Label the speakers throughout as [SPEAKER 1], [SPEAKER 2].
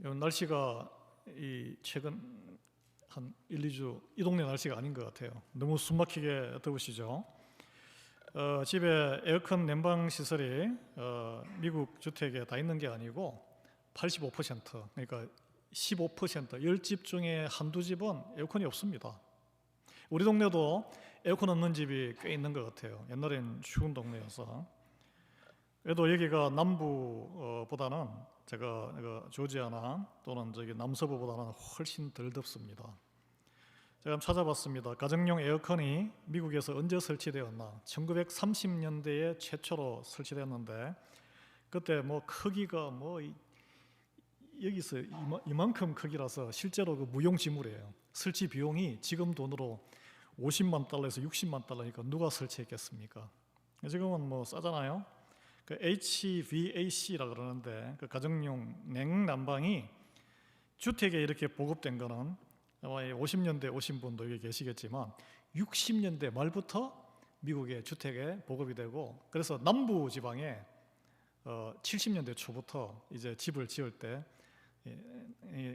[SPEAKER 1] 날씨가 최근 한 1, 2주 이 동네 날씨가 아닌 것 같아요. 너무 숨막히게 더우시죠? 집에 에어컨 냉방 시설이 미국 주택에 다 있는 게 아니고 85%, 그러니까 15%, 10집 중에 한두 집은 에어컨이 없습니다. 우리 동네도 에어컨 없는 집이 꽤 있는 것 같아요. 옛날엔 추운 동네여서. 그래도 여기가 남부보다는 제가 조지아나 또는 저기 남서부보다는 훨씬 덜 덥습니다. 제가 한번 찾아봤습니다. 가정용 에어컨이 미국에서 언제 설치되었나? 1930년대에 최초로 설치되었는데 그때 뭐 크기가 뭐 여기서 이만큼 크기라서 실제로 그 무용지물이에요. 설치 비용이 지금 돈으로 50만 달러에서 60만 달러니까 누가 설치했겠습니까? 지금은 뭐 싸잖아요. 그 HVAC라 그러는데 그 가정용 냉난방이 주택에 이렇게 보급된 거는 아마 50년대 오신 분도 여기 계시겠지만 60년대 말부터 미국의 주택에 보급이 되고, 그래서 남부 지방에 70년대 초부터 이제 집을 지을 때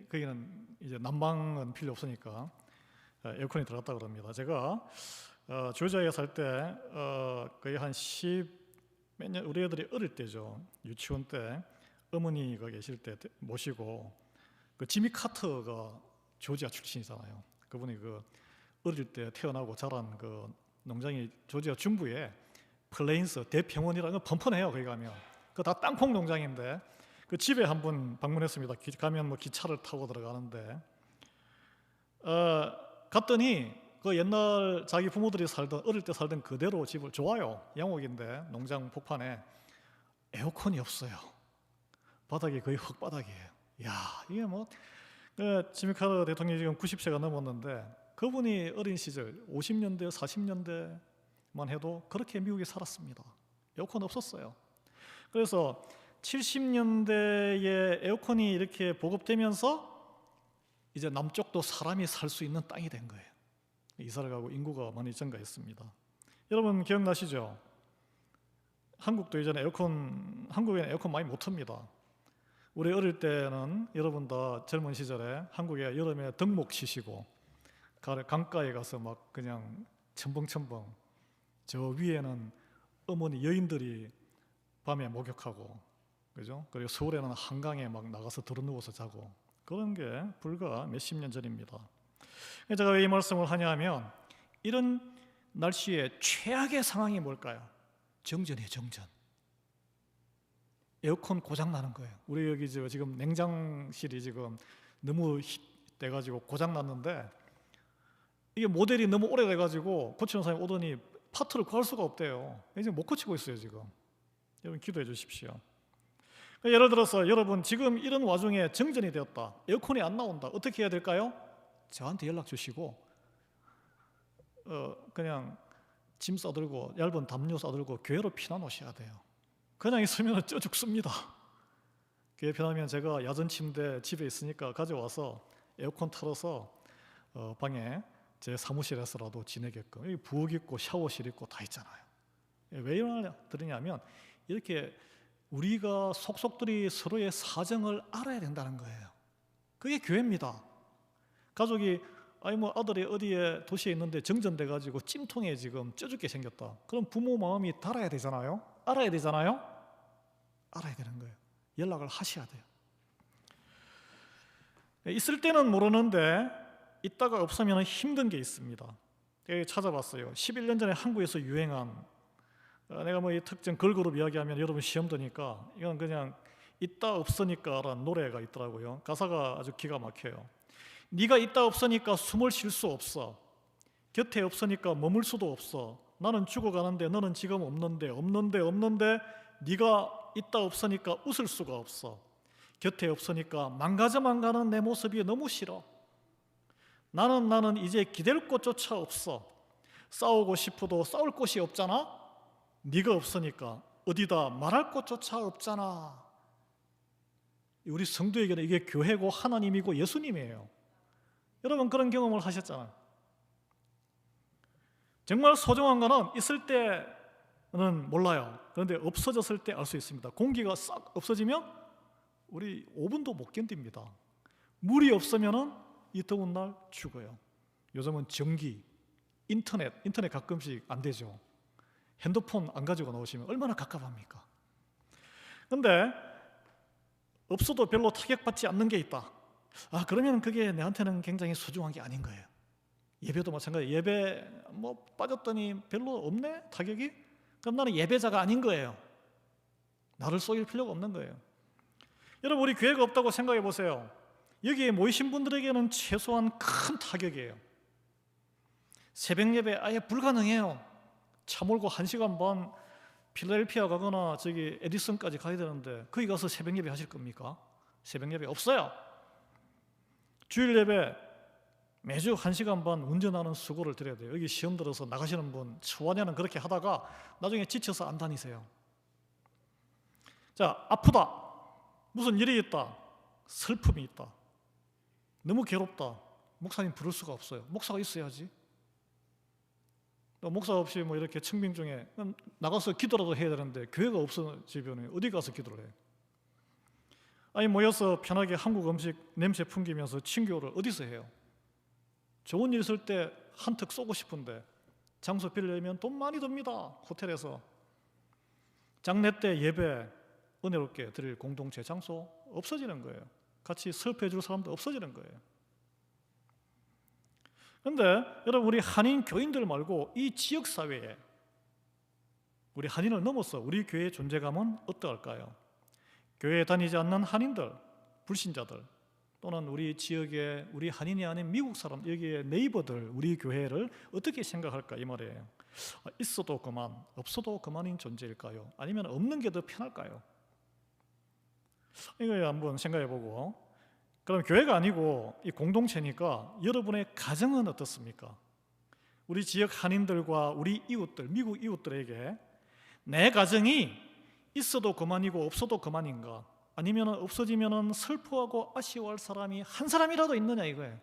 [SPEAKER 1] 거기는 이제 난방은 필요 없으니까 에어컨이 들어갔다 그럽니다. 제가 조지아에 살 때 거의 한 10 몇 년, 우리 애들이 어릴 때죠. 유치원 때 어머니가 계실 때 모시고, 그 지미 카터가 조지아 출신이잖아요. 그분이 그 어릴 때 태어나고 자란 그 농장이 조지아 중부에 플레인스 대평원이라는 거 펀펀해요. 거기 가면 그 다 땅콩 농장인데 그 집에 한번 방문했습니다. 가면 뭐 기차를 타고 들어가는데 갔더니 그 옛날 자기 부모들이 살던, 어릴 때 살던 그대로 집을, 좋아요, 양옥인데 농장 복판에 에어컨이 없어요. 바닥이 거의 흙바닥이에요. 야, 이게 뭐 지미 카터 대통령이 지금 90세가 넘었는데 그분이 어린 시절 50년대 40년대만 해도 그렇게 미국에 살았습니다. 에어컨 없었어요. 그래서 70년대에 에어컨이 이렇게 보급되면서 이제 남쪽도 사람이 살 수 있는 땅이 된 거예요. 이사를 가고 인구가 많이 증가했습니다. 여러분 기억나시죠? 한국도 예전에 한국에는 에어컨 많이 못 틉니다. 우리 어릴 때는 여러분 다 젊은 시절에 한국에 여름에 덕목 치시고 강가에 가서 막 그냥 첨벙첨벙, 저 위에는 어머니 여인들이 밤에 목욕하고, 그죠? 그리고 서울에는 한강에 막 나가서 들어누워서 자고, 그런 게 불과 몇십 년 전입니다. 제가 왜 이 말씀을 하냐면 이런 날씨에 최악의 상황이 뭘까요? 정전이에요. 정전. 에어컨 고장 나는 거예요. 우리 여기 지금 냉장실이 지금 너무 돼가지고 고장 났는데 이게 모델이 너무 오래돼가지고 고치는 사람이 오더니 파트를 구할 수가 없대요. 이제 못 고치고 있어요 지금. 여러분 기도해 주십시오. 예를 들어서 여러분 지금 이런 와중에 정전이 되었다, 에어컨이 안 나온다, 어떻게 해야 될까요? 저한테 연락 주시고 그냥 짐 싸들고 얇은 담요 싸들고 교회로 피난 오셔야 돼요. 그냥 있으면 쪄 죽습니다. 교회 피난하면 제가 야전 침대 집에 있으니까 가져와서 에어컨 틀어서 방에 제 사무실에서라도 지내게끔, 여기 부엌 있고 샤워실 있고 다 있잖아요. 왜 이런 드리냐면 이렇게 우리가 속속들이 서로의 사정을 알아야 된다는 거예요. 그게 교회입니다. 가족이 아들이 어디에 도시에 있는데 정전돼 가지고 찜통에 지금 쪄 죽게 생겼다. 그럼 부모 마음이 달아야 되잖아요. 알아야 되잖아요. 알아야 되는 거예요. 연락을 하셔야 돼요. 있을 때는 모르는데 있다가 없으면 힘든 게 있습니다. 제가 찾아봤어요. 11년 전에 한국에서 유행한, 내가 뭐 이 특정 걸그룹 이야기하면 여러분 시험 드니까 이건 그냥 있다 없으니까라는 노래가 있더라고요. 가사가 아주 기가 막혀요. 네가 있다 없으니까 숨을 쉴 수 없어. 곁에 없으니까 머물 수도 없어. 나는 죽어가는데 너는 지금 없는데 네가 있다 없으니까 웃을 수가 없어. 곁에 없으니까 망가져만 가는 내 모습이 너무 싫어. 나는 이제 기댈 곳조차 없어. 싸우고 싶어도 싸울 곳이 없잖아. 네가 없으니까 어디다 말할 곳조차 없잖아. 우리 성도에게는 이게 교회고 하나님이고 예수님이에요. 여러분 그런 경험을 하셨잖아요. 정말 소중한 거는 있을 때는 몰라요. 그런데 없어졌을 때 알 수 있습니다. 공기가 싹 없어지면 우리 5분도 못 견딥니다. 물이 없으면 이 더운 날 죽어요. 요즘은 전기, 인터넷 가끔씩 안 되죠. 핸드폰 안 가지고 나오시면 얼마나 갑갑합니까? 근데 없어도 별로 타격받지 않는 게 있다. 그러면 그게 내한테는 굉장히 소중한 게 아닌 거예요. 예배도 마찬가지. 예배 빠졌더니 별로 없네 타격이? 그럼 나는 예배자가 아닌 거예요. 나를 속일 필요가 없는 거예요. 여러분, 우리 교회가 없다고 생각해 보세요. 여기에 모이신 분들에게는 최소한 큰 타격이에요. 새벽 예배 아예 불가능해요. 차 몰고 1시간 반 필라델피아 가거나 저기 에디슨까지 가야 되는데 거기 가서 새벽 예배 하실 겁니까? 새벽 예배 없어요. 주일 예배 매주 1시간 반 운전하는 수고를 드려야 돼요. 여기 시험 들어서 나가시는 분 초반에는 그렇게 하다가 나중에 지쳐서 안 다니세요. 자, 아프다. 무슨 일이 있다. 슬픔이 있다. 너무 괴롭다. 목사님 부를 수가 없어요. 목사가 있어야지. 목사 없이 이렇게 청빙 중에 나가서 기도라도 해야 되는데 교회가 없어지면 어디 가서 기도를 해요? 아니 모여서 편하게 한국 음식 냄새 풍기면서 친교를 어디서 해요? 좋은 일 있을 때 한턱 쏘고 싶은데 장소 빌려면 돈 많이 듭니다. 호텔에서. 장례 때 예배 은혜롭게 드릴 공동체 장소 없어지는 거예요. 같이 설교해 줄 사람도 없어지는 거예요. 그런데 여러분, 우리 한인 교인들 말고 이 지역사회에 우리 한인을 넘어서 우리 교회의 존재감은 어떠할까요? 교회에 다니지 않는 한인들, 불신자들 또는 우리 지역의 우리 한인이 아닌 미국 사람, 여기에 네이버들 우리 교회를 어떻게 생각할까 이 말이에요. 있어도 그만, 없어도 그만인 존재일까요? 아니면 없는 게 더 편할까요? 이거 한번 생각해보고, 그럼 교회가 아니고 이 공동체니까 여러분의 가정은 어떻습니까? 우리 지역 한인들과 우리 이웃들, 미국 이웃들에게 내 가정이 있어도 그만이고 없어도 그만인가? 아니면 없어지면 슬퍼하고 아쉬워할 사람이 한 사람이라도 있느냐 이거예요.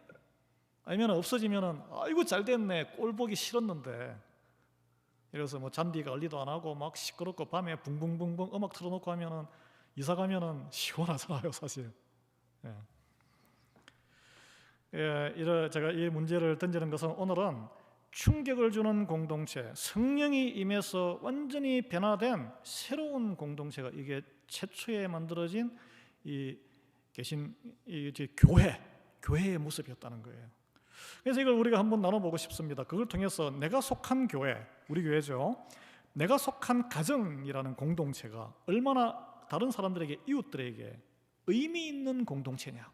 [SPEAKER 1] 아니면 없어지면 아이고 잘 됐네, 꼴 보기 싫었는데. 그래서 잔디가 얼리도 안 하고 막 시끄럽고 밤에 붕붕붕붕 음악 틀어놓고 하면은 이사 가면은 시원하잖아요, 사실. 제가 이 문제를 던지는 것은 오늘은 충격을 주는 공동체, 성령이 임해서 완전히 변화된 새로운 공동체가 이게 최초에 만들어진 이 교회의 모습이었다는 거예요. 그래서 이걸 우리가 한번 나눠보고 싶습니다. 그걸 통해서 내가 속한 교회, 우리 교회죠. 내가 속한 가정이라는 공동체가 얼마나 다른 사람들에게, 이웃들에게 의미 있는 공동체냐,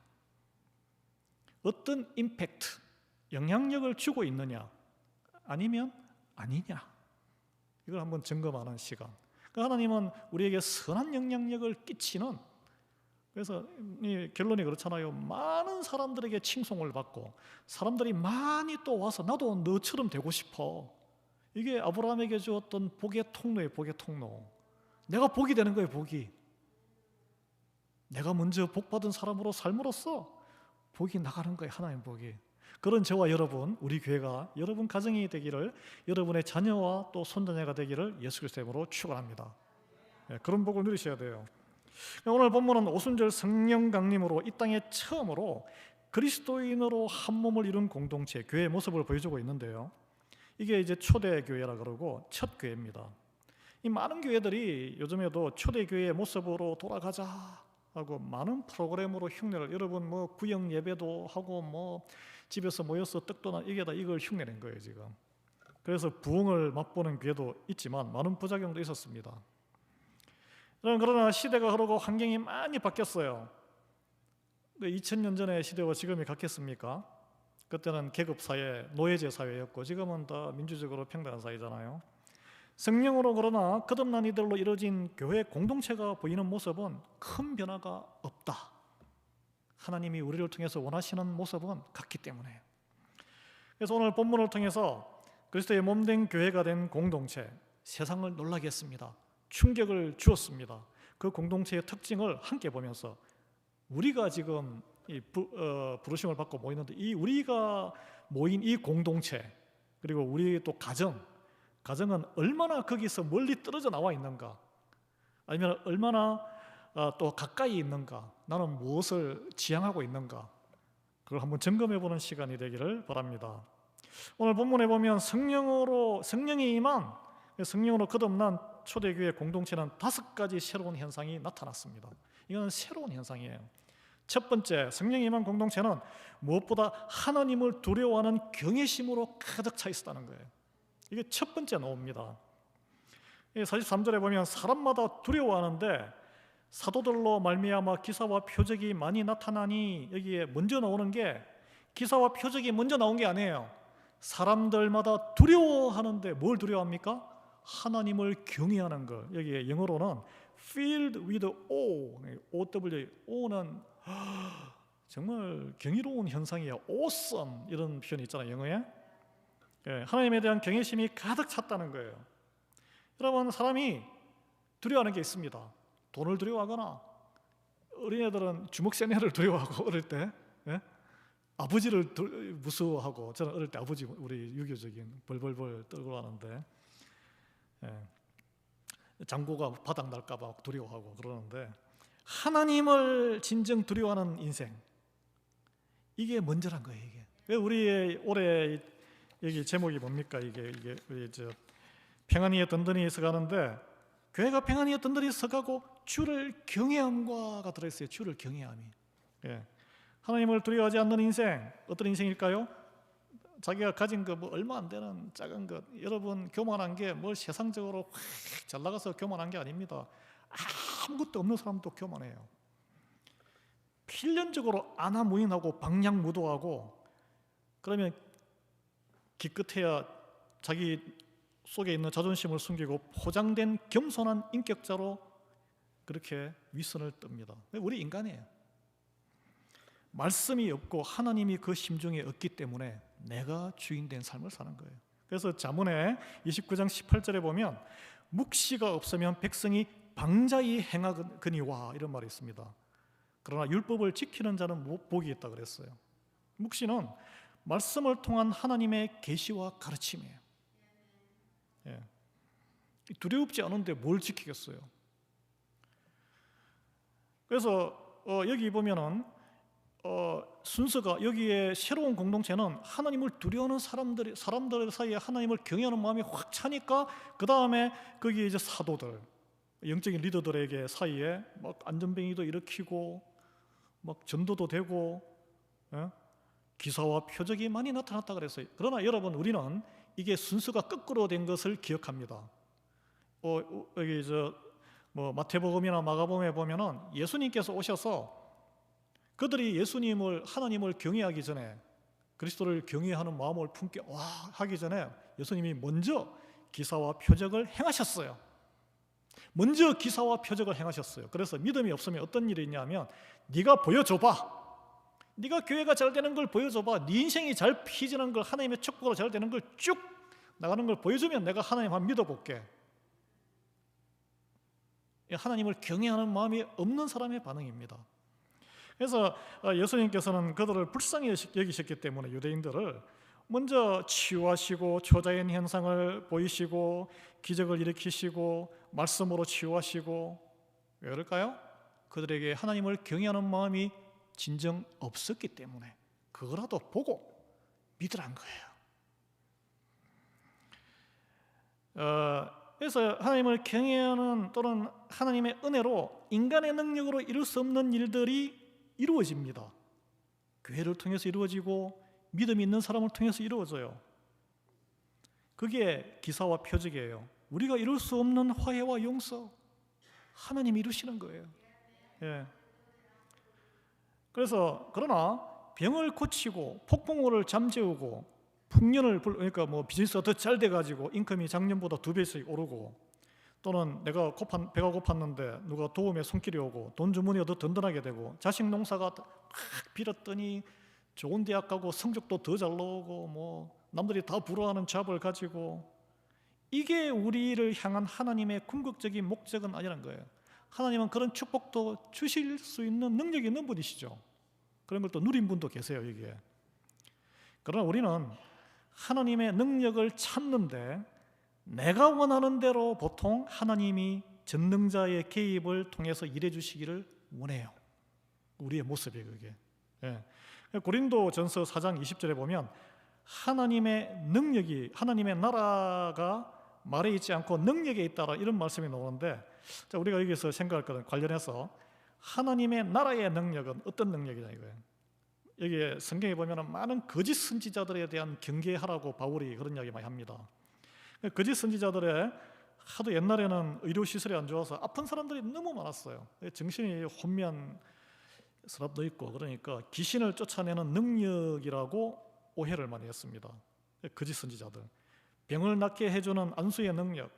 [SPEAKER 1] 어떤 임팩트, 영향력을 주고 있느냐, 아니면 아니냐, 이걸 한번 점검하는 시간. 하나님은 우리에게 선한 영향력을 끼치는, 그래서 이 결론이 그렇잖아요. 많은 사람들에게 칭송을 받고 사람들이 많이 또 와서 나도 너처럼 되고 싶어. 이게 아브라함에게 주었던 복의 통로예요. 복의 통로. 내가 복이 되는 거예요. 복이. 내가 먼저 복받은 사람으로 삶으로써 복이 나가는 거예요. 하나님 복이. 그런 저와 여러분, 우리 교회가 여러분 가정이 되기를, 여러분의 자녀와 또 손자녀가 되기를 예수 그리스도의 이름으로 축원합니다. 그런 복을 누리셔야 돼요. 오늘 본문은 오순절 성령 강림으로 이 땅에 처음으로 그리스도인으로 한 몸을 이룬 공동체, 교회의 모습을 보여주고 있는데요. 이게 이제 초대 교회라 그러고 첫 교회입니다. 이 많은 교회들이 요즘에도 초대 교회의 모습으로 돌아가자 하고 많은 프로그램으로 흉내를, 여러분 구역 예배도 하고 집에서 모여서 떡도 나 이걸 흉내낸 거예요 지금. 그래서 부흥을 맛보는 교회도 있지만 많은 부작용도 있었습니다. 그러나 시대가 흐르고 환경이 많이 바뀌었어요. 2000년 전의 시대와 지금이 같겠습니까? 그때는 계급사회, 노예제 사회였고 지금은 다 민주적으로 평등한 사회잖아요. 성령으로 그러나 거듭난 이들로 이루어진 교회 공동체가 보이는 모습은 큰 변화가 없다. 하나님이 우리를 통해서 원하시는 모습은 같기 때문에. 그래서 오늘 본문을 통해서 그리스도의 몸된 교회가 된 공동체, 세상을 놀라게 했습니다. 충격을 주었습니다. 그 공동체의 특징을 함께 보면서 우리가 지금 부르심을 받고 모이는데, 이 우리가 모인 이 공동체, 그리고 우리 또 가정은 얼마나 거기서 멀리 떨어져 나와 있는가, 아니면 얼마나 또 가까이 있는가, 나는 무엇을 지향하고 있는가, 그걸 한번 점검해보는 시간이 되기를 바랍니다. 오늘 본문에 보면 성령이 임한, 성령으로 거듭난 초대교회 공동체는 5가지 새로운 현상이 나타났습니다. 이건 새로운 현상이에요. 첫 번째, 성령이 임한 공동체는 무엇보다 하나님을 두려워하는 경외심으로 가득 차 있었다는 거예요. 이게 첫 번째 나옵니다. 43절에 보면 사람마다 두려워하는데 사도들로 말미암아 기사와 표적이 많이 나타나니, 여기에 먼저 나오는 게 기사와 표적이 먼저 나온 게 아니에요. 사람들마다 두려워하는데 뭘 두려워합니까? 하나님을 경외하는 것. 여기에 영어로는 filled with awe, O는 정말 경이로운 현상이에요. awesome 이런 표현이 있잖아요, 영어에. 하나님에 대한 경외심이 가득 찼다는 거예요. 여러분, 사람이 두려워하는 게 있습니다. 돈을 두려워하거나, 어린애들은 주먹 센 애를 두려워하고, 어릴 때 아버지를 무서워하고, 저는 어릴 때 아버지, 우리 유교적인 벌벌벌 떨고 하는데 장고가 바닥 날까 봐 두려워하고 그러는데, 하나님을 진정 두려워하는 인생, 이게 먼저란 거예요. 이게 우리의 올해 여기 제목이 뭡니까? 이게 우리 평안히에 든든히 서가는데, 교회가 평안히에 든든히 서가고 주를 경외함과가 들어있어요. 주를 경외함이. 하나님을 두려워하지 않는 인생, 어떤 인생일까요? 자기가 가진 거 뭐 얼마 안 되는 작은 것, 여러분 교만한 게 뭘 세상적으로 확 잘 나가서 교만한 게 아닙니다. 아무것도 없는 사람도 교만해요. 필연적으로 안하무인하고 방향무도하고, 그러면 기껏해야 자기 속에 있는 자존심을 숨기고 포장된 겸손한 인격자로 그렇게 위선을 뜹니다. 우리 인간이에요. 말씀이 없고 하나님이 그 심중에 없기 때문에 내가 주인된 삶을 사는 거예요. 그래서 잠언의 29장 18절에 보면 묵시가 없으면 백성이 방자히 행하거니와, 이런 말이 있습니다. 그러나 율법을 지키는 자는 복이 있다 그랬어요. 묵시는 말씀을 통한 하나님의 계시와 가르침이에요. 두렵지 않은데 뭘 지키겠어요? 그래서 여기 보면은 순서가, 여기에 새로운 공동체는 하나님을 두려워하는 사람들 사이에 하나님을 경외하는 마음이 확 차니까, 그 다음에 거기 이제 사도들, 영적인 리더들에게 사이에 막 안전뱅이도 일으키고 막 전도도 되고 기사와 표적이 많이 나타났다 그랬어요. 그러나 여러분, 우리는 이게 순서가 거꾸로 된 것을 기억합니다. 여기 마태복음이나 마가복음에 보면은 예수님께서 오셔서 그들이 하나님을 경외하기 전에, 그리스도를 경외하는 마음을 품게 하기 전에 예수님이 먼저 기사와 표적을 행하셨어요. 먼저 기사와 표적을 행하셨어요. 그래서 믿음이 없으면 어떤 일이 있냐면, 네가 보여줘봐. 네가 교회가 잘 되는 걸 보여줘봐. 네 인생이 잘 피지는 걸, 하나님의 축복으로 잘 되는 걸 쭉 나가는 걸 보여주면 내가 하나님 한번 믿어볼게. 하나님을 경외하는 마음이 없는 사람의 반응입니다. 그래서 예수님께서는 그들을 불쌍히 여기셨기 때문에 유대인들을 먼저 치유하시고 초자연 현상을 보이시고 기적을 일으키시고 말씀으로 치유하시고, 왜 그럴까요? 그들에게 하나님을 경외하는 마음이 진정 없었기 때문에 그거라도 보고 믿으란 거예요. 그래서 하나님을 경외하는, 또는 하나님의 은혜로 인간의 능력으로 이룰 수 없는 일들이 이루어집니다. 교회를 통해서 이루어지고 믿음이 있는 사람을 통해서 이루어져요. 그게 기사와 표적이에요. 우리가 이룰 수 없는 화해와 용서, 하나님이 이루시는 거예요. 그래서 그러나 병을 고치고 폭풍우를 잠재우고 풍년을 그러니까 비즈니스가 더 잘 돼가지고 인컴이 작년보다 2배씩 오르고, 또는 내가 배가 고팠는데 누가 도움에 손길이 오고 돈 주머니가 더 든든하게 되고, 자식 농사가 확 빌었더니 좋은 대학 가고 성적도 더 잘 나오고 남들이 다 부러워하는 잡을 가지고, 이게 우리를 향한 하나님의 궁극적인 목적은 아니란 거예요. 하나님은 그런 축복도 주실 수 있는 능력이 있는 분이시죠. 그런 걸 또 누린 분도 계세요, 여기에. 그러나 우리는 하나님의 능력을 찾는데 내가 원하는 대로 보통 하나님이 전능자의 개입을 통해서 일해 주시기를 원해요. 우리의 모습이 그게. 예. 고린도전서 4장 20절에 보면 하나님의 능력이, 하나님의 나라가 말에 있지 않고 능력에 있다라 이런 말씀이 나오는데, 자, 우리가 여기서 생각할 것은 관련해서 하나님의 나라의 능력은 어떤 능력이냐 이거예요. 여기에 성경에 보면 많은 거짓 선지자들에 대한 경계하라고 바울이 그런 이야기 많이 합니다. 거짓 선지자들의 하도 옛날에는 의료시설이 안 좋아서 아픈 사람들이 너무 많았어요. 정신이 혼미한 사람도 있고, 그러니까 귀신을 쫓아내는 능력이라고 오해를 많이 했습니다. 거짓 선지자들, 병을 낫게 해주는 안수의 능력,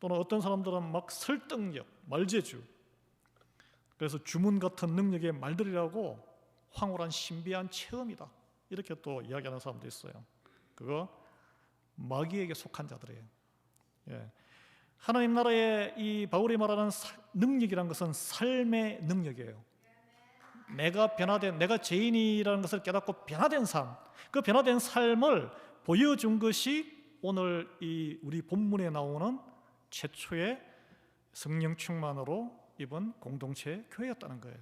[SPEAKER 1] 또는 어떤 사람들은 막 설득력, 말재주, 그래서 주문 같은 능력의 말들이라고 황홀한 신비한 체험이다, 이렇게 또 이야기하는 사람도 있어요. 그거 마귀에게 속한 자들이에요. 예. 하나님 나라의 이 바울이 말하는 능력이란 것은 삶의 능력이에요. 내가 변화된, 내가 죄인이라는 것을 깨닫고 변화된 삶, 그 변화된 삶을 보여준 것이 오늘 이 우리 본문에 나오는 최초의 성령 충만으로 입은 공동체 교회였다는 거예요.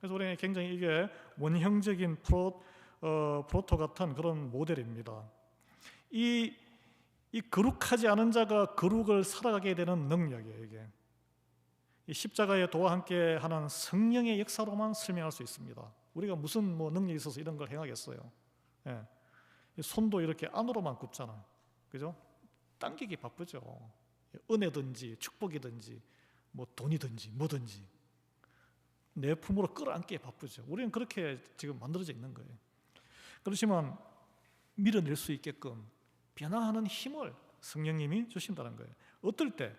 [SPEAKER 1] 그래서 우리는 굉장히 이게 원형적인 프로토 같은 그런 모델입니다. 이 거룩하지 않은 자가 거룩을 살아가게 되는 능력이에요. 이게 이 십자가의 도와 함께 하는 성령의 역사로만 설명할 수 있습니다. 우리가 무슨 능력이 있어서 이런 걸 행하겠어요? 예. 손도 이렇게 안으로만 굽잖아요. 그죠? 당기기 바쁘죠. 은혜든지 축복이든지 돈이든지 뭐든지 내 품으로 끌어안기에 바쁘죠. 우리는 그렇게 지금 만들어져 있는 거예요. 그렇지만 밀어낼 수 있게끔 변화하는 힘을 성령님이 주신다는 거예요. 어떨 때?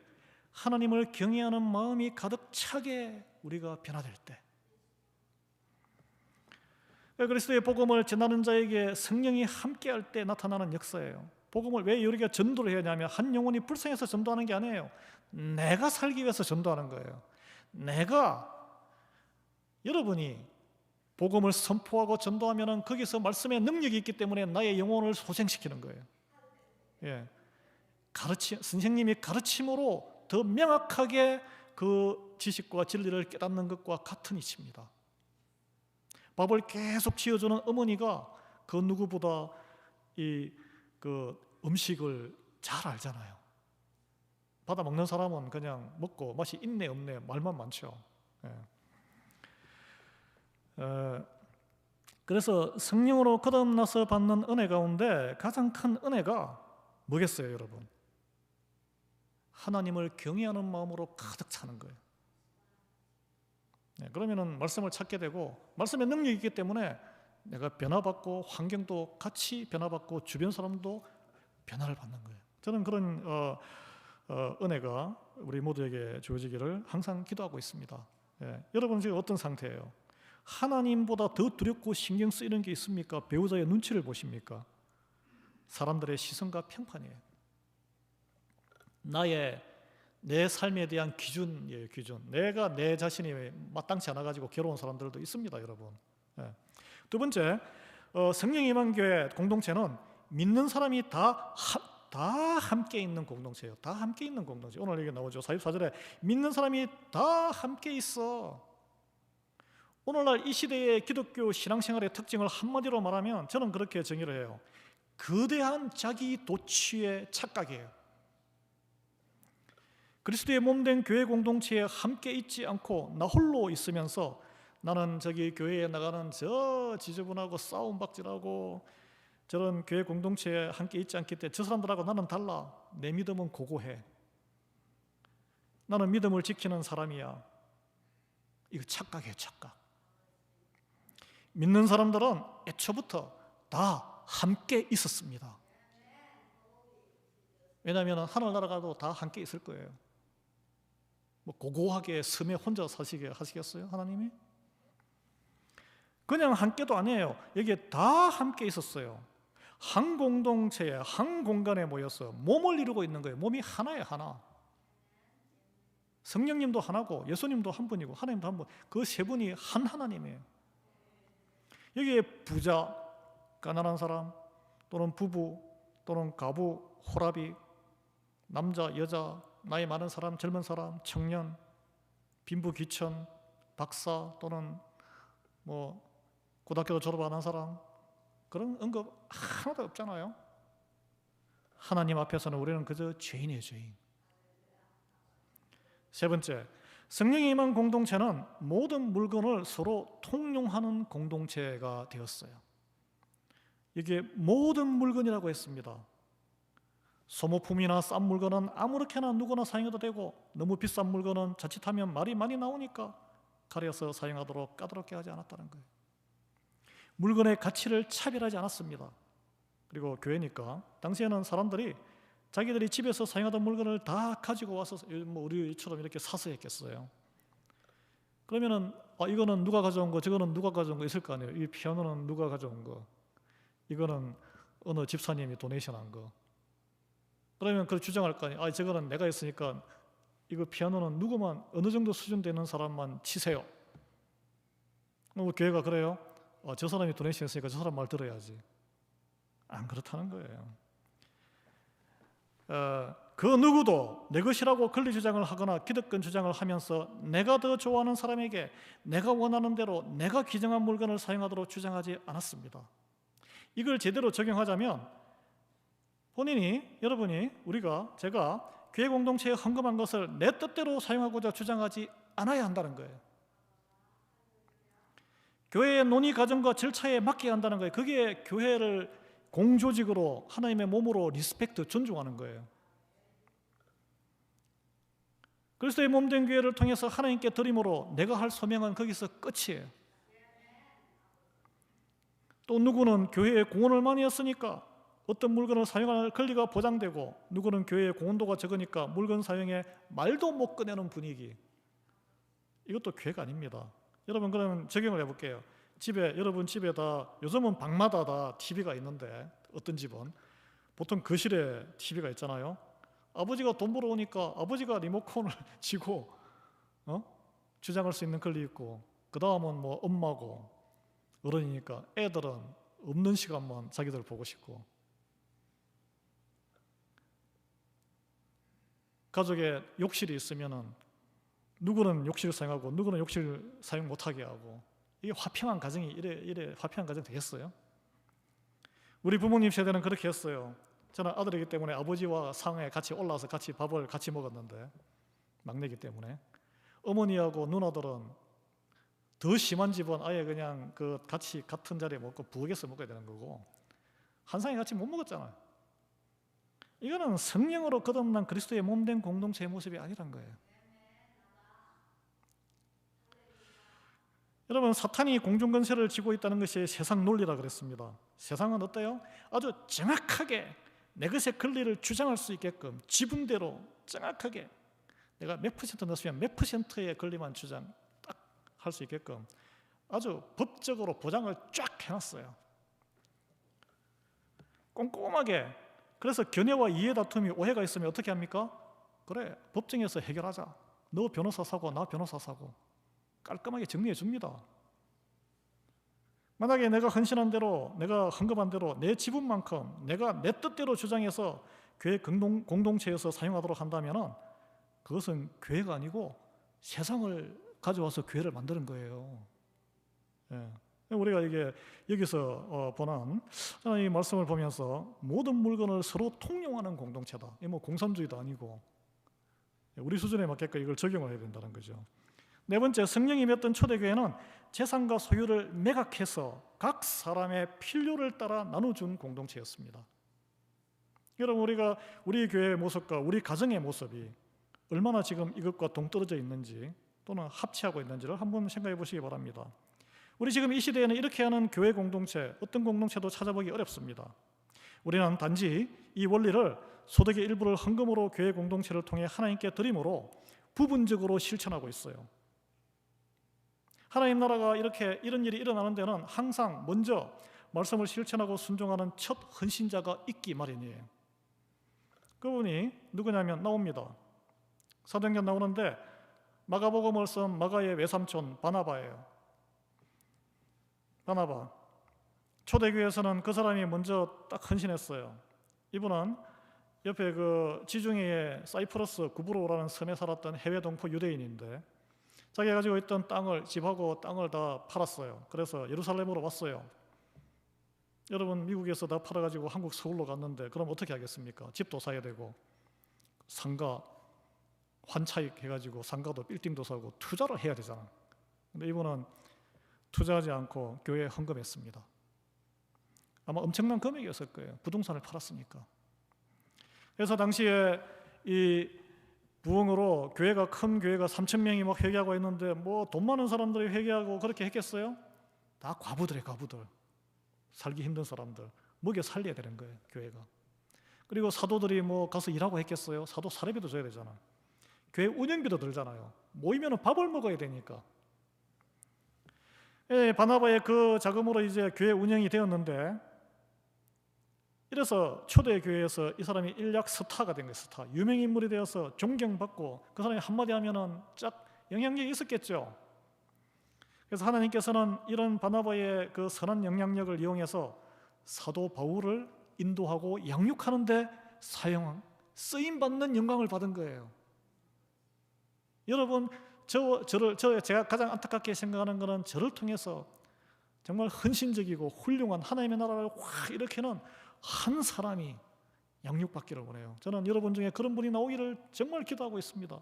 [SPEAKER 1] 하나님을 경외하는 마음이 가득 차게 우리가 변화될 때, 그리스도의 복음을 전하는 자에게 성령이 함께할 때 나타나는 역사예요. 복음을 왜 우리가 전도를 해야 하냐면 한 영혼이 불쌍해서 전도하는 게 아니에요. 내가 살기 위해서 전도하는 거예요. 여러분이 복음을 선포하고 전도하면 거기서 말씀의 능력이 있기 때문에 나의 영혼을 소생시키는 거예요. 예. 선생님이 가르침으로 더 명확하게 그 지식과 진리를 깨닫는 것과 같은 이치입니다. 밥을 계속 지어주는 어머니가 그 누구보다 그 음식을 잘 알잖아요. 받아 먹는 사람은 그냥 먹고 맛이 있네 없네 말만 많죠. 그래서 성령으로 거듭나서 받는 은혜 가운데 가장 큰 은혜가 뭐겠어요, 여러분? 하나님을 경외하는 마음으로 가득 차는 거예요. 그러면은 말씀을 찾게 되고 말씀의 능력이 있기 때문에 내가 변화받고 환경도 같이 변화받고 주변 사람도 변화를 받는 거예요. 저는 그런 은혜가 우리 모두에게 주어지기를 항상 기도하고 있습니다. 여러분 지금 어떤 상태예요? 하나님보다 더 두렵고 신경 쓰이는 게 있습니까? 배우자의 눈치를 보십니까? 사람들의 시선과 평판이에요. 내 삶에 대한 기준이에요, 기준. 내가 내 자신이 마땅치 않아 가지고 괴로운 사람들도 있습니다, 여러분. 두 번째, 성령 임한교회 공동체는 믿는 사람이 다 함께 있는 공동체예요. 다 함께 있는 공동체. 오늘 여기 나오죠. 44절에 믿는 사람이 다 함께 있어. 오늘날 이 시대의 기독교 신앙생활의 특징을 한마디로 말하면 저는 그렇게 정의를 해요. 거대한 자기 도취의 착각이에요. 그리스도의 몸된 교회 공동체에 함께 있지 않고 나 홀로 있으면서 나는 저기 교회에 나가는 저 지저분하고 싸움박질하고 저런 교회 공동체에 함께 있지 않기 때문에 저 사람들하고 나는 달라. 내 믿음은 고고해. 나는 믿음을 지키는 사람이야. 이거 착각이에요, 착각. 믿는 사람들은 애초부터 다 함께 있었습니다. 왜냐하면 하늘나라 가도 다 함께 있을 거예요. 고고하게 섬에 혼자 사시게 하시겠어요, 하나님이? 그냥 함께도 아니에요. 여기에 다 함께 있었어요. 한 공동체에 한 공간에 모여서 몸을 이루고 있는 거예요. 몸이 하나예요, 하나. 성령님도 하나고 예수님도 한 분이고 하나님도 한 분. 그 세 분이 한 하나님이에요. 여기에 부자, 가난한 사람, 또는 부부, 또는 가부, 호라비, 남자, 여자, 나이 많은 사람, 젊은 사람, 청년, 빈부 귀천, 박사 또는 뭐 고등학교도 졸업 안 한 사람, 그런 언급 하나도 없잖아요. 하나님 앞에서는 우리는 그저 죄인이에요, 죄인. 세 번째, 성령이 임한 공동체는 모든 물건을 서로 통용하는 공동체가 되었어요. 이게 모든 물건이라고 했습니다. 소모품이나 싼 물건은 아무렇게나 누구나 사용해도 되고, 너무 비싼 물건은 자칫하면 말이 많이 나오니까 가려서 사용하도록 까다롭게 하지 않았다는 거예요. 물건의 가치를 차별하지 않았습니다. 그리고 교회니까 당시에는 사람들이 자기들이 집에서 사용하던 물건을 다 가지고 와서 뭐 우리처럼 이렇게 사서 했겠어요. 그러면은 이거는 누가 가져온 거, 저거는 누가 가져온 거 있을 거 아니에요. 이 피아노는 누가 가져온 거, 이거는 어느 집사님이 도네이션한 거. 그러면 그걸 주장할 거 아니에요. 저거는 내가 했으니까 이거 피아노는 누구만 어느 정도 수준 되는 사람만 치세요. 교회가 그래요? 저 사람이 도네이션 했으니까 저 사람 말 들어야지. 안 그렇다는 거예요. 그 누구도 내 것이라고 권리 주장을 하거나 기득권 주장을 하면서 내가 더 좋아하는 사람에게 내가 원하는 대로 내가 기정한 물건을 사용하도록 주장하지 않았습니다. 이걸 제대로 적용하자면 여러분이, 제가 교회 공동체에 헌금한 것을 내 뜻대로 사용하고자 주장하지 않아야 한다는 거예요. 교회의 논의 과정과 절차에 맡겨야 한다는 거예요. 그게 교회를 공조직으로 하나님의 몸으로 리스펙트, 존중하는 거예요. 그리스도의 몸된 교회를 통해서 하나님께 드림으로 내가 할 소명은 거기서 끝이에요. 또 누구는 교회에 공헌을 많이 했으니까 어떤 물건을 사용할 권리가 보장되고, 누구는 교회의 공헌도가 적으니까 물건 사용에 말도 못 꺼내는 분위기. 이것도 교회가 아닙니다. 여러분, 그러면 적용을 해볼게요. 여러분 집에 다 요즘은 방마다 다 TV가 있는데, 어떤 집은 보통 거실에 TV가 있잖아요. 아버지가 돈 벌어 오니까 아버지가 리모컨을 쥐고 주장할 수 있는 권리 있고, 그 다음은 뭐 엄마고 어른이니까 애들은 없는 시간만 자기들 보고 싶고, 가족에 욕실이 있으면은 누구는 욕실 사용하고 누구는 욕실 사용 못하게 하고, 이게 화평한 가정이 이래 화평한 가정 되겠어요? 우리 부모님 세대는 그렇게 했어요. 저는 아들이기 때문에 아버지와 상에 같이 올라와서 같이 밥을 같이 먹었는데, 막내기 때문에 어머니하고 누나들은 더 심한 집은 아예 그냥 같이 같은 자리에 먹고 부엌에서 먹어야 되는 거고, 한 상에 같이 못 먹었잖아요. 이거는 성령으로 거듭난 그리스도의 몸된 공동체의 모습이 아니란 거예요. 여러분, 사탄이 공중권세를 쥐고 있다는 것이 세상 논리라 그랬습니다. 세상은 어때요? 아주 정확하게 내 것의 권리를 주장할 수 있게끔 지분대로 정확하게 내가 몇 퍼센트 넣었으면 몇 퍼센트의 권리만 주장 딱 할 수 있게끔 아주 법적으로 보장을 쫙 해놨어요. 꼼꼼하게. 그래서 견해와 이해 다툼이, 오해가 있으면 어떻게 합니까? 그래, 법정에서 해결하자. 너 변호사 사고 나 변호사 사고 깔끔하게 정리해 줍니다. 만약에 내가 헌신한 대로, 내가 헌금한 대로 내 지분만큼 내가 내 뜻대로 주장해서 교회 공동체에서 사용하도록 한다면 그것은 교회가 아니고 세상을 가져와서 교회를 만드는 거예요. 우리가 이게 여기서 보는 이 말씀을 보면서 모든 물건을 서로 통용하는 공동체다. 이 뭐 공산주의도 아니고 우리 수준에 맞게끔 이걸 적용을 해야 된다는 거죠. 네 번째, 성령이 맺던 초대교회는 재산과 소유를 매각해서 각 사람의 필요를 따라 나눠준 공동체였습니다. 여러분, 우리 교회의 모습과 우리 가정의 모습이 얼마나 지금 이것과 동떨어져 있는지 또는 합치하고 있는지를 한번 생각해 보시기 바랍니다. 우리 지금 이 시대에는 이렇게 하는 교회 공동체, 어떤 공동체도 찾아보기 어렵습니다. 우리는 단지 이 원리를 소득의 일부를 헌금으로 교회 공동체를 통해 하나님께 드림으로 부분적으로 실천하고 있어요. 하나님 나라가 이런 일이 일어나는 데는 항상 먼저 말씀을 실천하고 순종하는 첫 헌신자가 있기 마련이에요. 그분이 누구냐면 나옵니다. 사도행전 나오는데 마가복음을 쓴 마가의 외삼촌 바나바예요. 바나바. 초대교회에서는 그 사람이 먼저 딱 헌신했어요. 이분은 옆에 그 지중해의 사이프러스 구브로라는 섬에 살았던 해외 동포 유대인인데 자기가 가지고 있던 땅을, 집하고 땅을 다 팔았어요. 그래서 예루살렘으로 왔어요. 여러분, 미국에서 다 팔아가지고 한국 서울로 갔는데 그럼 어떻게 하겠습니까? 집도 사야 되고 상가 환차익 해가지고 상가도 빌딩도 사고 투자를 해야 되잖아. 근데 이분은 투자하지 않고 교회에 헌금했습니다. 아마 엄청난 금액이었을 거예요. 부동산을 팔았으니까. 그래서 당시에 이 부흥으로 교회가, 큰 교회가 3,000명이 막 회개하고 있는데 뭐 돈 많은 사람들이 회개하고 그렇게 했겠어요? 다 과부들이에요. 과부들. 살기 힘든 사람들. 먹여 살려야 되는 거예요, 교회가. 그리고 사도들이 뭐 가서 일하고 했겠어요? 사도 사례비도 줘야 되잖아. 교회 운영비도 들잖아요. 모이면 밥을 먹어야 되니까. 바나바의 그 자금으로 이제 교회 운영이 되었는데, 이래서 초대 교회에서 이 사람이 일약 스타가 된 거예요. 스타. 유명 인물이 되어서 존경받고 그 사람이 한마디 하면은 쫙 영향력이 있었겠죠. 그래서 하나님께서는 이런 바나바의 그 선한 영향력을 이용해서 사도 바울을 인도하고 양육하는 데 쓰임 받는 영광을 받은 거예요. 여러분, 제가 가장 안타깝게 생각하는 것은 저를 통해서 정말 헌신적이고 훌륭한 하나님의 나라를 확 일으키는 한 사람이 양육받기를 원해요. 저는 여러분 중에 그런 분이 나오기를 정말 기도하고 있습니다.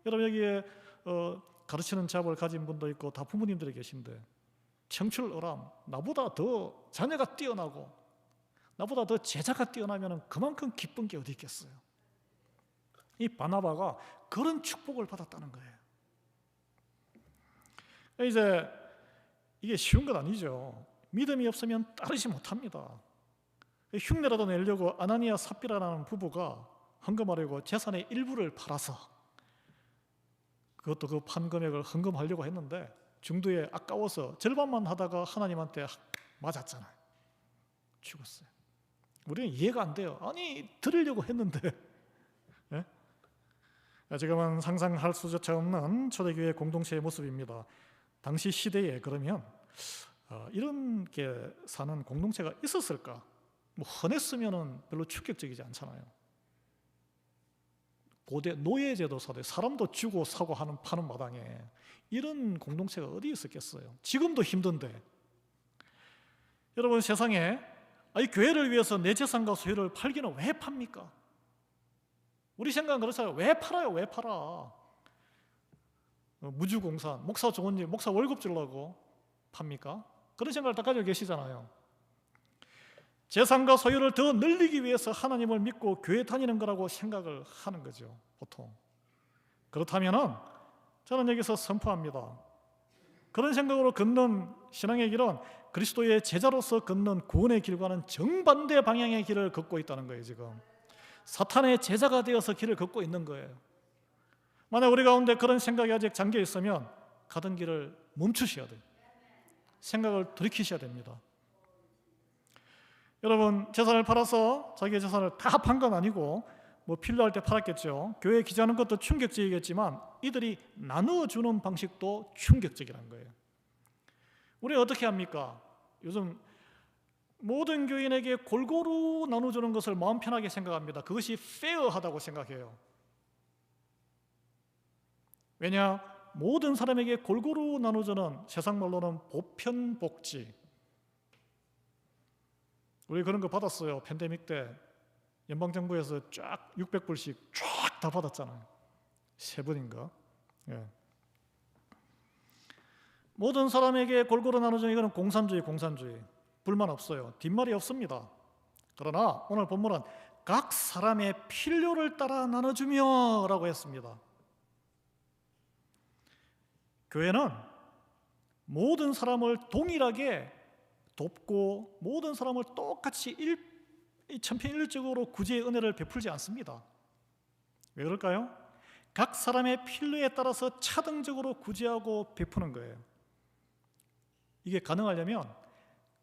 [SPEAKER 1] 여러분, 여기에 가르치는 잡을 가진 분도 있고 다 부모님들이 계신데 청출어람, 나보다 더 자녀가 뛰어나고 나보다 더 제자가 뛰어나면 그만큼 기쁜 게 어디 있겠어요. 이 바나바가 그런 축복을 받았다는 거예요. 이제 이게 쉬운 건 아니죠. 믿음이 없으면 따르지 못합니다. 흉내라도 내려고 아나니아 삽비라라는 부부가 헌금하려고 재산의 일부를 팔아서, 그것도 그 판 금액을 헌금하려고 했는데 중도에 아까워서 절반만 하다가 하나님한테 맞았잖아요. 죽었어요. 우리는 이해가 안 돼요. 아니, 드리려고 했는데. 네? 지금은 상상할 수조차 없는 초대교회 공동체의 모습입니다. 당시 시대에 그러면 이렇게 사는 공동체가 있었을까? 뭐 흔했으면 별로 충격적이지 않잖아요. 고대 노예제도 사대, 사람도 주고 사고 파는 마당에 이런 공동체가 어디 있었겠어요? 지금도 힘든데. 여러분, 세상에 이 교회를 위해서 내 재산과 소유를 팔기는 왜 팝니까? 우리 생각은 그렇잖아요. 왜 팔아요? 왜 팔아? 무주공산, 목사 좋은 일, 목사 월급 주려고 팝니까? 그런 생각을 다 가지고 계시잖아요. 재산과 소유를 더 늘리기 위해서 하나님을 믿고 교회 다니는 거라고 생각을 하는 거죠, 보통. 그렇다면은 저는 여기서 선포합니다. 그런 생각으로 걷는 신앙의 길은 그리스도의 제자로서 걷는 구원의 길과는 정반대 방향의 길을 걷고 있다는 거예요. 지금 사탄의 제자가 되어서 길을 걷고 있는 거예요. 만약 우리 가운데 그런 생각이 아직 잠겨 있으면 가던 길을 멈추셔야 돼요. 생각을 돌이키셔야 됩니다. 여러분, 재산을 팔아서 자기의 재산을 다 판 건 아니고 뭐 필요할 때 팔았겠죠. 교회에 기자하는 것도 충격적이겠지만 이들이 나누어주는 방식도 충격적이라는 거예요. 우리 어떻게 합니까? 요즘 모든 교인에게 골고루 나눠주는 것을 마음 편하게 생각합니다. 그것이 페어하다고 생각해요. 왜냐? 모든 사람에게 골고루 나눠주는, 세상 말로는 보편복지. 우리 그런 거 받았어요. 팬데믹 때 연방정부에서 쫙 600불씩 쫙 다 받았잖아요. 3분인가? 예. 모든 사람에게 골고루 나눠주는 이거는 공산주의. 불만 없어요. 뒷말이 없습니다. 그러나 오늘 본문은 각 사람의 필요를 따라 나눠주며 라고 했습니다. 교회는 모든 사람을 동일하게 돕고 모든 사람을 똑같이 천편일률적으로 구제의 은혜를 베풀지 않습니다. 왜 그럴까요? 각 사람의 필요에 따라서 차등적으로 구제하고 베푸는 거예요. 이게 가능하려면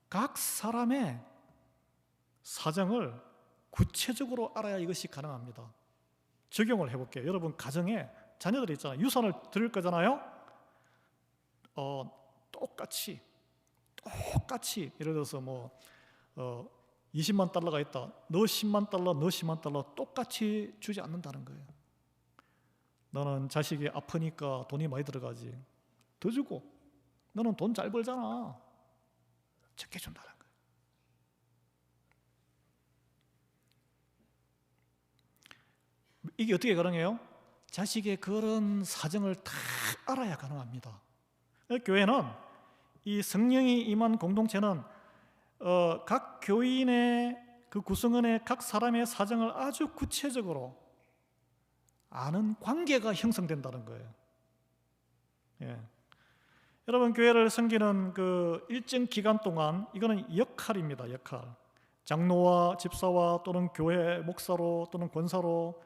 [SPEAKER 1] 각 사람의 사정을 구체적으로 알아야 이것이 가능합니다. 적용을 해볼게요. 여러분, 가정에 자녀들이 있잖아요. 유산을 드릴 거잖아요. 똑같이 예를 들어서 20만 달러가 있다. 너 10만 달러, 너 10만 달러 똑같이 주지 않는다는 거예요. 너는 자식이 아프니까 돈이 많이 들어가지. 더 주고. 너는 돈 잘 벌잖아. 적게 준다는 거예요. 이게 어떻게 가능해요? 자식의 그런 사정을 다 알아야 가능합니다. 교회는 이 성령이 임한 공동체는 각 교인의 그 구성원의 각 사람의 사정을 아주 구체적으로 아는 관계가 형성된다는 거예요. 예. 여러분, 교회를 섬기는 그 일정 기간 동안 이거는 역할입니다. 역할. 장로와 집사와 또는 교회 목사로 또는 권사로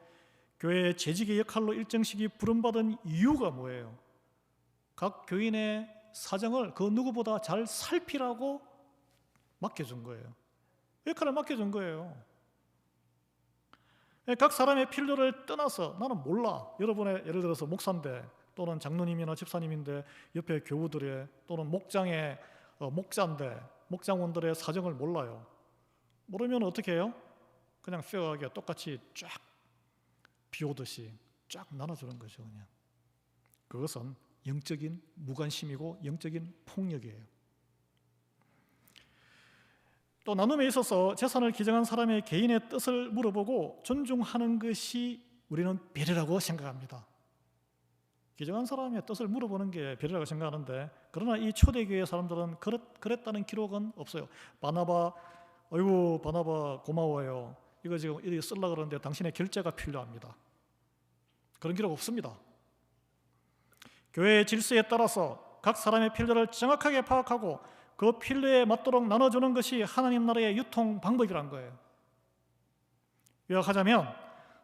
[SPEAKER 1] 교회의 재직의 역할로 일정 시기 부름받은 이유가 뭐예요? 각 교인의 사정을 그 누구보다 잘 살피라고 맡겨준 거예요. 역할을 맡겨준 거예요. 각 사람의 필요를 떠나서 나는 몰라. 여러분의 예를 들어서 목사인데 또는 장로님이나 집사님인데 옆에 교우들의 또는 목장의 목자인데 목장원들의 사정을 몰라요. 모르면 어떻게 해요? 그냥 페어하게 똑같이 쫙 비오듯이 쫙 나눠주는 거죠. 그냥. 그것은 영적인 무관심이고 영적인 폭력이에요. 또 나눔에 있어서 재산을 기증한 사람의 개인의 뜻을 물어보고 존중하는 것이 우리는 배려라고 생각합니다. 기증한 사람의 뜻을 물어보는 게 배려라고 생각하는데, 그러나 이 초대교회 사람들은 그랬다는 기록은 없어요. 바나바, 아이고 바나바 고마워요. 이거 지금 이렇게 쓰려고 그러는데 당신의 결제가 필요합니다. 그런 기록 없습니다. 교회의 질서에 따라서 각 사람의 필요를 정확하게 파악하고 그 필요에 맞도록 나눠주는 것이 하나님 나라의 유통 방법이란 거예요. 요약하자면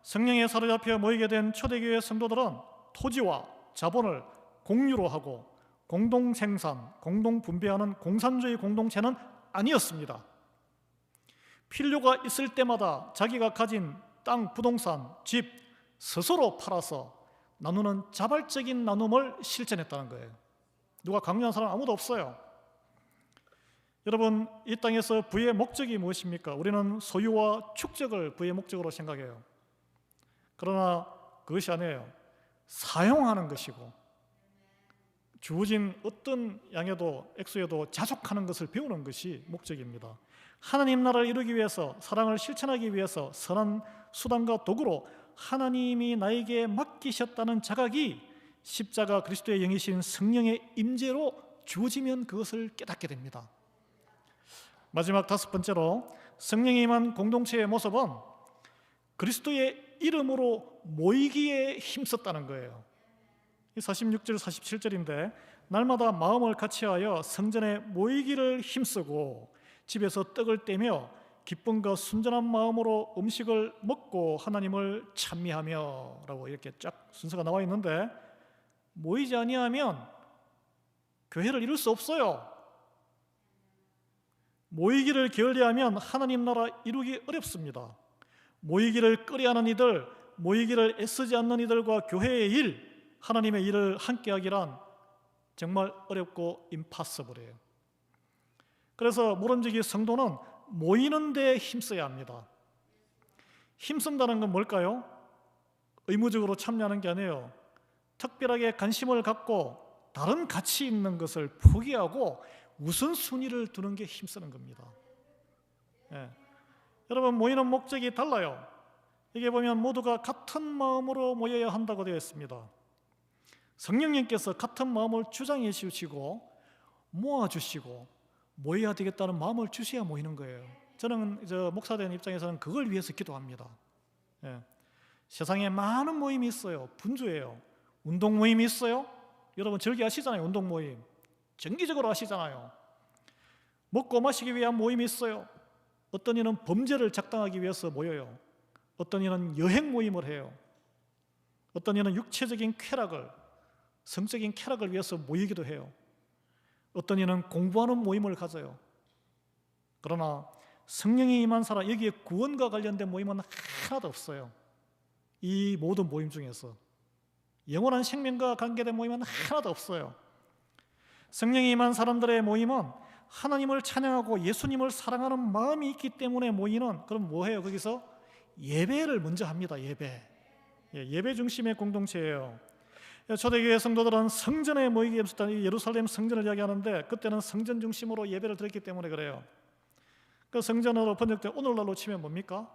[SPEAKER 1] 성령에 사로잡혀 모이게 된 초대교회 성도들은 토지와 자본을 공유로 하고 공동생산, 공동분배하는 공산주의 공동체는 아니었습니다. 필요가 있을 때마다 자기가 가진 땅, 부동산, 집 스스로 팔아서 나누는 자발적인 나눔을 실천했다는 거예요. 누가 강요한 사람 아무도 없어요. 여러분, 이 땅에서 부의 목적이 무엇입니까? 우리는 소유와 축적을 부의 목적으로 생각해요. 그러나 그것이 아니에요. 사용하는 것이고 주어진 어떤 양에도 액수에도 자족하는 것을 배우는 것이 목적입니다. 하나님 나라를 이루기 위해서, 사랑을 실천하기 위해서 선한 수단과 도구로 하나님이 나에게 맡기셨다는 자각이 십자가 그리스도의 영이신 성령의 임재로 주어지면 그것을 깨닫게 됩니다. 마지막 5번째로 성령이 임한 공동체의 모습은 그리스도의 이름으로 모이기에 힘썼다는 거예요. 46절 47절인데 날마다 마음을 같이하여 성전에 모이기를 힘쓰고 집에서 떡을 떼며 기쁨과 순전한 마음으로 음식을 먹고 하나님을 찬미하며 라고 이렇게 쫙 순서가 나와 있는데, 모이지 아니하면 교회를 이룰 수 없어요. 모이기를 게을리하면 하나님 나라 이루기 어렵습니다. 모이기를 꺼려하는 이들, 모이기를 애쓰지 않는 이들과 교회의 일, 하나님의 일을 함께하기란 정말 어렵고 임파서블해요. 그래서 모름지기 성도는 모이는 데 힘써야 합니다. 힘쓴다는 건 뭘까요? 의무적으로 참여하는 게 아니에요. 특별하게 관심을 갖고 다른 가치 있는 것을 포기하고 우선순위를 두는 게 힘쓰는 겁니다. 예. 여러분, 모이는 목적이 달라요. 여기 보면 모두가 같은 마음으로 모여야 한다고 되어 있습니다. 성령님께서 같은 마음을 주장해 주시고 모아주시고 모여야 되겠다는 마음을 주셔야 모이는 거예요. 저는 목사된 입장에서는 그걸 위해서 기도합니다. 예. 세상에 많은 모임이 있어요. 분주해요. 운동 모임이 있어요. 여러분 즐기 하시잖아요. 운동 모임 정기적으로 하시잖아요. 먹고 마시기 위한 모임이 있어요. 어떤 이는 범죄를 작당하기 위해서 모여요. 어떤 이는 여행 모임을 해요. 어떤 이는 육체적인 쾌락을, 성적인 쾌락을 위해서 모이기도 해요. 어떤 이는 공부하는 모임을 가져요. 그러나 성령이 임한 사람, 여기에 구원과 관련된 모임은 하나도 없어요. 이 모든 모임 중에서 영원한 생명과 관계된 모임은 하나도 없어요. 성령이 임한 사람들의 모임은 하나님을 찬양하고 예수님을 사랑하는 마음이 있기 때문에 모이는, 그럼 뭐해요? 거기서 예배를 먼저 합니다. 예배 중심의 공동체예요. 초대교회 성도들은 성전에 모이기 위해서 예루살렘 성전을 이야기하는데, 그때는 성전 중심으로 예배를 드렸기 때문에 그래요. 그 성전으로 번역된 오늘날로 치면 뭡니까?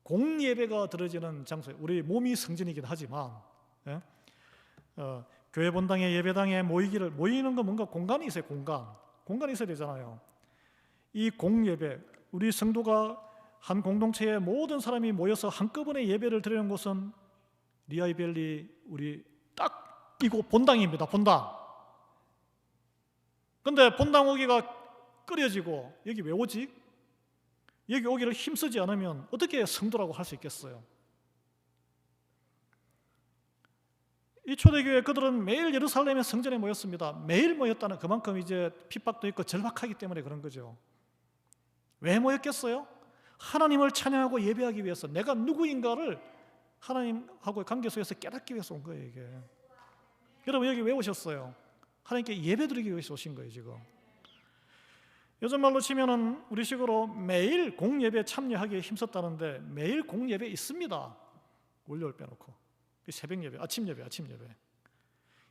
[SPEAKER 1] 공예배가 드려지는 장소예요. 우리 몸이 성전이긴 하지만, 교회 본당에 예배당에 모이는 거 뭔가 공간이 있어요. 공간이 있어야 되잖아요. 이 공예배, 우리 성도가 한 공동체의 모든 사람이 모여서 한꺼번에 예배를 드리는 곳은 리아이밸리 우리 딱 이곳 본당입니다. 본당. 근데 본당 오기가 끓여지고 여기 왜 오지? 여기 오기를 힘쓰지 않으면 어떻게 성도라고 할 수 있겠어요? 이 초대교회 그들은 매일 예루살렘의 성전에 모였습니다. 매일 모였다는 그만큼 이제 핍박도 있고 절박하기 때문에 그런 거죠. 왜 모였겠어요? 하나님을 찬양하고 예배하기 위해서, 내가 누구인가를 하나님하고의 관계 속에서 깨닫기 위해서 온 거예요. 이게. 여러분 여기 왜 오셨어요? 하나님께 예배드리기 위해서 오신 거예요. 지금 요즘 말로 치면은 우리식으로 매일 공예배 참여하기에 힘썼다는데, 매일 공예배 있습니다. 월요일 빼놓고 새벽 예배, 아침 예배.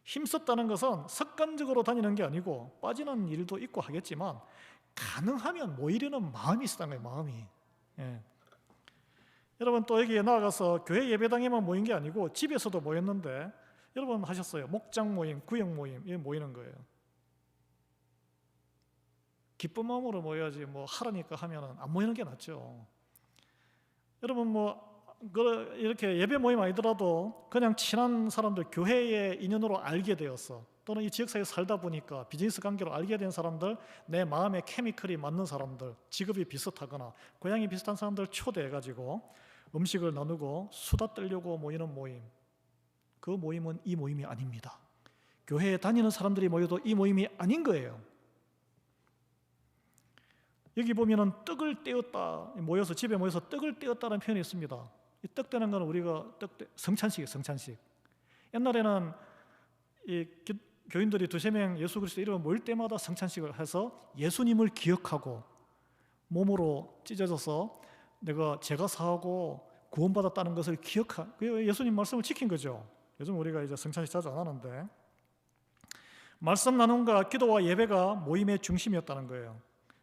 [SPEAKER 1] 힘썼다는 것은 습관적으로 다니는 게 아니고 빠지는 일도 있고 하겠지만 가능하면 모이려는 마음이 있었다는 거예요. 마음이. 여러분 또 여기에 나아가서 교회 예배당에만 모인 게 아니고 집에서도 모였는데, 여러분 하셨어요. 목장 모임, 구역 모임, 이게 모이는 거예요. 기쁜 마음으로 모여야지 뭐 하라니까 하면은 안 모이는 게 낫죠. 여러분 이렇게 예배 모임 아니더라도 그냥 친한 사람들, 교회의 인연으로 알게 되었어, 또는 이 지역사회에 살다 보니까 비즈니스 관계로 알게 된 사람들, 내 마음의 케미컬이 맞는 사람들, 직업이 비슷하거나 고향이 비슷한 사람들 초대해가지고 음식을 나누고 수다 떨려고 모이는 모임, 그 모임은 이 모임이 아닙니다. 교회에 다니는 사람들이 모여도 이 모임이 아닌 거예요. 여기 보면은 떡을 떼었다, 집에 모여서 떡을 떼었다는 표현이 있습니다. 이 떡 떼는 건 우리가 성찬식이에요. 성찬식. 옛날에는 이 교인들이 2-3명 예수 그리스도 이름을 모일 때마다 성찬식을 해서 예수님을 기억하고 몸으로 찢어져서 내가 죄가 사하고 구원받았다는 것을 그 예수님 말씀을 지킨 거죠. 요즘 우리가 이제 성찬식 자주 안 하는데, 말씀 나눔과 기도와 예배가 모임의 중심이었다는 거예요.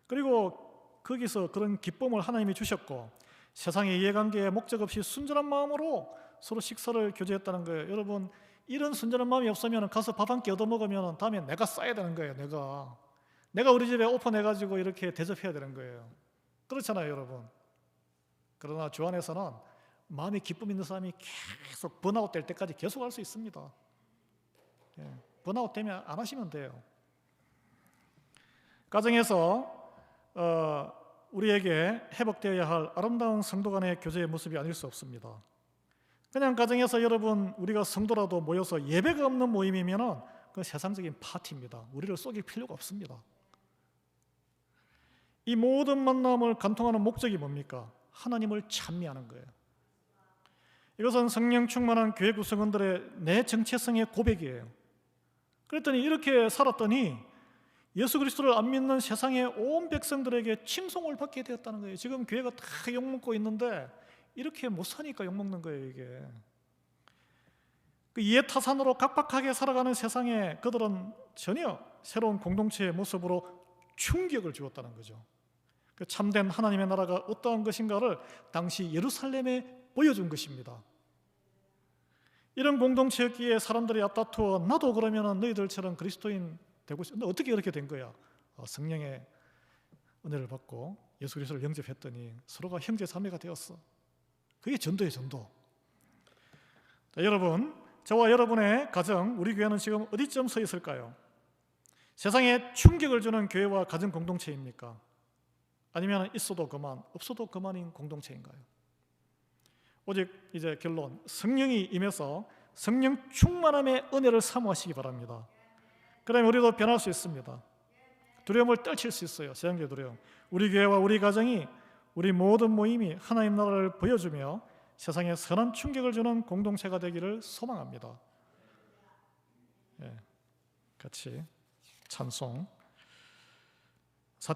[SPEAKER 1] 그리고 거기서 그런 기쁨을 하나님이 주셨고, 세상의 이해관계에 목적 없이 순전한 마음으로 서로 식사를 교제했다는 거예요. 여러분 이런 순전한 마음이 없으면 가서 밥 한 끼 얻어먹으면 다음에 내가 싸야 되는 거예요. 내가 우리 집에 오픈해가지고 이렇게 대접해야 되는 거예요. 그렇잖아요, 여러분. 그러나 주 안에서는 마음에 기쁨 있는 사람이 계속 번아웃 될 때까지 계속 할 수 있습니다. 번아웃 되면 안 하시면 돼요. 가정에서 우리에게 회복되어야 할 아름다운 성도 간의 교제의 모습이 아닐 수 없습니다. 그냥 가정에서 여러분 우리가 성도라도 모여서 예배가 없는 모임이면 그 세상적인 파티입니다. 우리를 속일 필요가 없습니다. 이 모든 만남을 관통하는 목적이 뭡니까? 하나님을 찬미하는 거예요. 이것은 성령 충만한 교회 구성원들의 내 정체성의 고백이에요. 그랬더니 이렇게 살았더니 예수 그리스도를 안 믿는 세상의 온 백성들에게 칭송을 받게 되었다는 거예요. 지금 교회가 다 욕먹고 있는데 이렇게 못 사니까 욕먹는 거예요. 이게 그 이해타산으로 각박하게 살아가는 세상에 그들은 전혀 새로운 공동체의 모습으로 충격을 주었다는 거죠. 그 참된 하나님의 나라가 어떠한 것인가를 당시 예루살렘에 보여준 것입니다. 이런 공동체였기에 사람들이 앞다투어 나도 그러면 너희들처럼 그리스도인 되고 싶어. 어떻게 그렇게 된 거야? 성령의 은혜를 받고 예수 그리스도를 영접했더니 서로가 형제 자매가 되었어. 그게 전도예요, 전도. 자, 여러분, 저와 여러분의 가정, 우리 교회는 지금 어디쯤 서 있을까요? 세상에 충격을 주는 교회와 가정 공동체입니까? 아니면 있어도 그만, 없어도 그만인 공동체인가요? 오직 이제 결론, 성령이 임해서 성령 충만함의 은혜를 사모하시기 바랍니다. 그러면 우리도 변할 수 있습니다. 두려움을 떨칠 수 있어요. 세상의 두려움. 우리 교회와 우리 가정이, 우리 모든 모임이 하나님 나라를 보여주며 세상에 선한 충격을 주는 공동체가 되기를 소망합니다. 같이 찬송